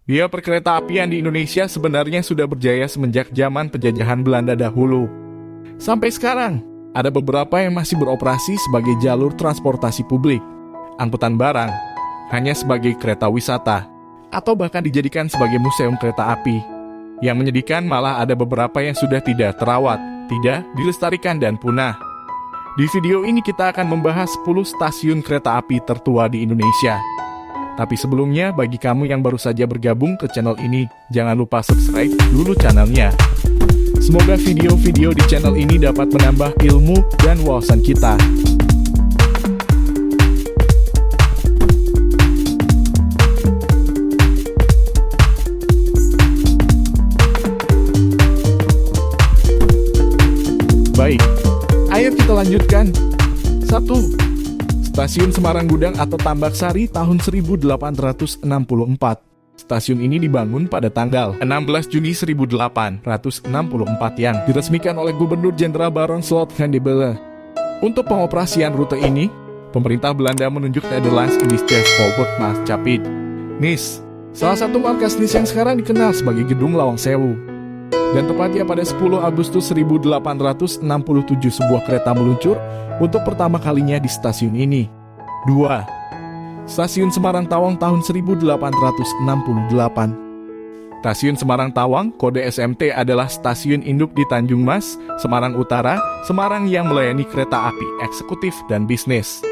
Biaya perkeretaapian di Indonesia sebenarnya sudah berjaya semenjak zaman penjajahan Belanda dahulu. Sampai sekarang, ada beberapa yang masih beroperasi sebagai jalur transportasi publik, angkutan barang, hanya sebagai kereta wisata, atau bahkan dijadikan sebagai museum kereta api. Yang menyedihkan malah ada beberapa yang sudah tidak terawat, tidak dilestarikan dan punah. Di video ini kita akan membahas 10 stasiun kereta api tertua di Indonesia. Tapi sebelumnya, bagi kamu yang baru saja bergabung ke channel ini, jangan lupa subscribe dulu channelnya. Semoga video-video di channel ini dapat menambah ilmu dan wawasan kita. Baik, ayo kita lanjutkan. 1. Stasiun Semarang Gudang atau Tambak Sari tahun 1864. Stasiun ini dibangun pada tanggal 16 Juni 1864 yang diresmikan oleh Gubernur Jenderal Baron Slot van de Belle. Untuk pengoperasian rute ini, pemerintah Belanda menunjuk Nederlands Indisches Spoorwegmaatschappij NIS, salah satu markas NIS yang sekarang dikenal sebagai Gedung Lawang Sewu. Dan tepatnya pada 10 Agustus 1867 sebuah kereta meluncur untuk pertama kalinya di stasiun ini. 2. Stasiun Semarang Tawang tahun 1868. Stasiun Semarang Tawang, kode SMT, adalah stasiun induk di Tanjung Mas, Semarang Utara, Semarang yang melayani kereta api eksekutif dan bisnis.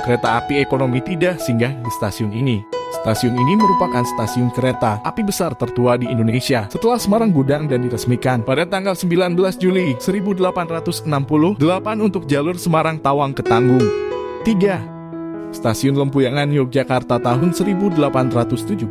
Kereta api ekonomi tidak singgah di stasiun ini. Stasiun ini merupakan stasiun kereta api besar tertua di Indonesia setelah Semarang Gudang dan diresmikan pada tanggal 19 Juli 1868 untuk jalur Semarang Tawang ke Tanggung. 3. Stasiun Lempuyangan Yogyakarta tahun 1872.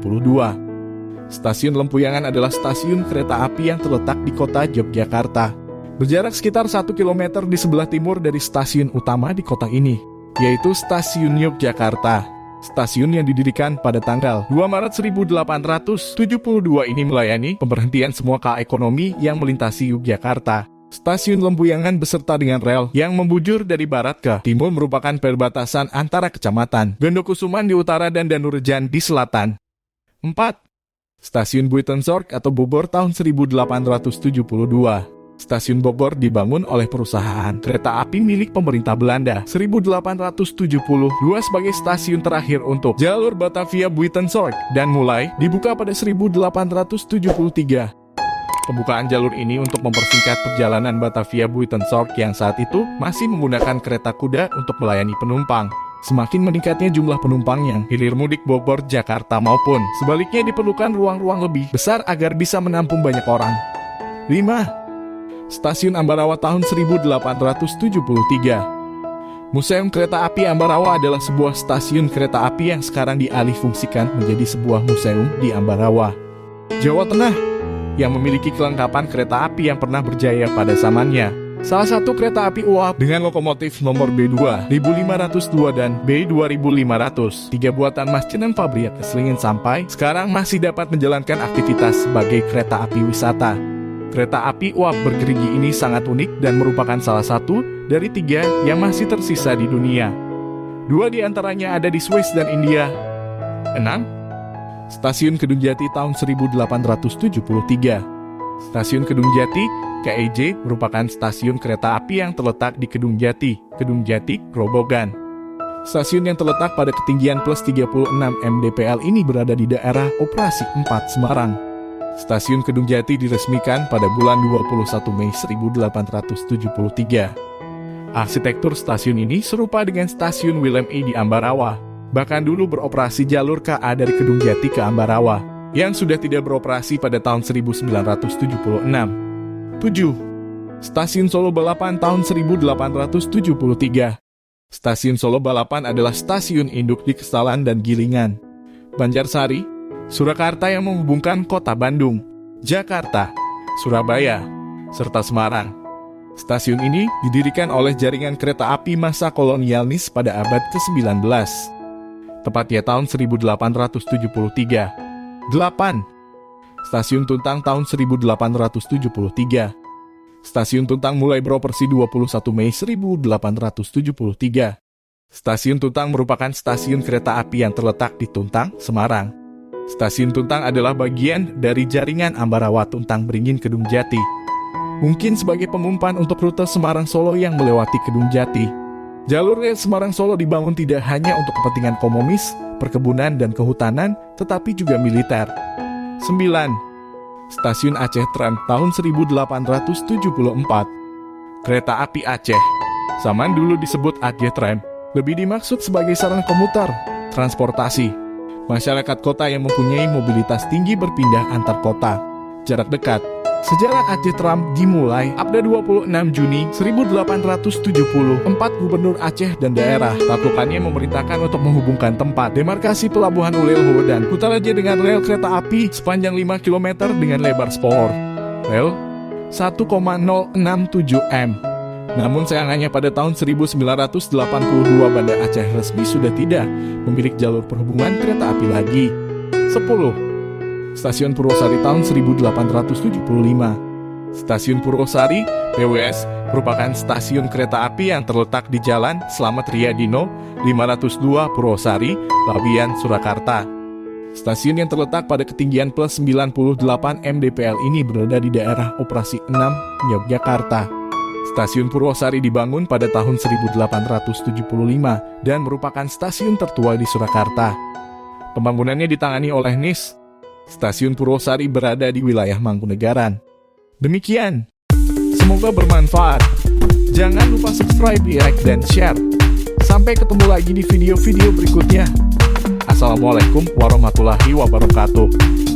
Stasiun Lempuyangan adalah stasiun kereta api yang terletak di kota Yogyakarta. Berjarak sekitar 1 km di sebelah timur dari stasiun utama di kota ini, yaitu Stasiun Yogyakarta. Stasiun yang didirikan pada tanggal 2 Maret 1872 ini melayani pemberhentian semua KA ekonomi yang melintasi Yogyakarta. Stasiun Lempuyangan beserta dengan rel yang membujur dari barat ke timur merupakan perbatasan antara kecamatan Gondokusuman di utara dan Danurejan di selatan. 4. Stasiun Buitenzorg atau Bobor tahun 1872. Stasiun Bogor dibangun oleh perusahaan kereta api milik pemerintah Belanda 1872 sebagai stasiun terakhir untuk jalur Batavia Buitenzorg dan mulai dibuka pada 1873. Pembukaan jalur ini untuk mempersingkat perjalanan Batavia Buitenzorg yang saat itu masih menggunakan kereta kuda untuk melayani penumpang. Semakin meningkatnya jumlah penumpang yang hilir mudik Bogor, Jakarta maupun sebaliknya diperlukan ruang-ruang lebih besar agar bisa menampung banyak orang. 5. Stasiun Ambarawa tahun 1873. Museum Kereta Api Ambarawa adalah sebuah stasiun kereta api yang sekarang dialihfungsikan menjadi sebuah museum di Ambarawa, Jawa Tengah, yang memiliki kelengkapan kereta api yang pernah berjaya pada zamannya. Salah satu kereta api uap dengan lokomotif nomor B2 1502 dan B2500, 3 buatan Mas Cenan Fabriat Keslingin sampai sekarang masih dapat menjalankan aktivitas sebagai kereta api wisata. Kereta api uap bergerigi ini sangat unik dan merupakan salah satu dari 3 yang masih tersisa di dunia. 2 di antaranya ada di Swiss dan India. 6. Stasiun Kedung Jati tahun 1873. Stasiun Kedung Jati, KEJ, merupakan stasiun kereta api yang terletak di Kedung Jati, Grobogan. Stasiun yang terletak pada ketinggian plus 36 mdpl ini berada di daerah operasi 4 Semarang. Stasiun Kedung Jati diresmikan pada bulan 21 Mei 1873. Arsitektur stasiun ini serupa dengan stasiun Willem E di Ambarawa. Bahkan dulu beroperasi jalur KA dari Kedung Jati ke Ambarawa, yang sudah tidak beroperasi pada tahun 1976. 7. Stasiun Solo Balapan tahun 1873. Stasiun Solo Balapan adalah stasiun induk di Kestalan dan Gilingan, Banjarsari, Surakarta yang menghubungkan kota Bandung, Jakarta, Surabaya, serta Semarang. Stasiun ini didirikan oleh jaringan kereta api masa kolonial NIS pada abad ke-19, tepatnya tahun 1873. 8. Stasiun Tuntang tahun 1873. Stasiun Tuntang mulai beroperasi 21 Mei 1873. Stasiun Tuntang merupakan stasiun kereta api yang terletak di Tuntang, Semarang. Stasiun Tuntang adalah bagian dari jaringan Ambarawa Tuntang Beringin Kedung Jati. Mungkin sebagai pengumpan untuk rute Semarang-Solo yang melewati Kedung Jati. Jalur rel Semarang-Solo dibangun tidak hanya untuk kepentingan komunis, perkebunan dan kehutanan, tetapi juga militer. 9. Stasiun Aceh Tram tahun 1874. Kereta api Aceh. Zaman dulu disebut Aceh Tram, lebih dimaksud sebagai sarana komuter, transportasi. Masyarakat kota yang mempunyai mobilitas tinggi berpindah antar kota. Jarak dekat. Sejarah Aceh Tram dimulai pada 26 Juni 1870. 4 gubernur Aceh dan daerah taklukannya memerintahkan untuk menghubungkan tempat demarkasi pelabuhan Ulelho dan Kutaraja dengan rel kereta api sepanjang 5 km dengan lebar spor rel 1,067 m. Namun sayangnya pada tahun 1982 Banda Aceh resmi sudah tidak memiliki jalur perhubungan kereta api lagi. 10. Stasiun Purwosari tahun 1875. Stasiun Purwosari, PWS, merupakan stasiun kereta api yang terletak di Jalan Slamet Riyadino, 502 Purwosari, Lawian, Surakarta. Stasiun yang terletak pada ketinggian plus 98 mdpl ini berada di daerah operasi 6, Yogyakarta. Stasiun Purwosari dibangun pada tahun 1875 dan merupakan stasiun tertua di Surakarta. Pembangunannya ditangani oleh NIS. Stasiun Purwosari berada di wilayah Mangkunegaran. Demikian. Semoga bermanfaat. Jangan lupa subscribe, like, dan share. Sampai ketemu lagi di video-video berikutnya. Assalamualaikum warahmatullahi wabarakatuh.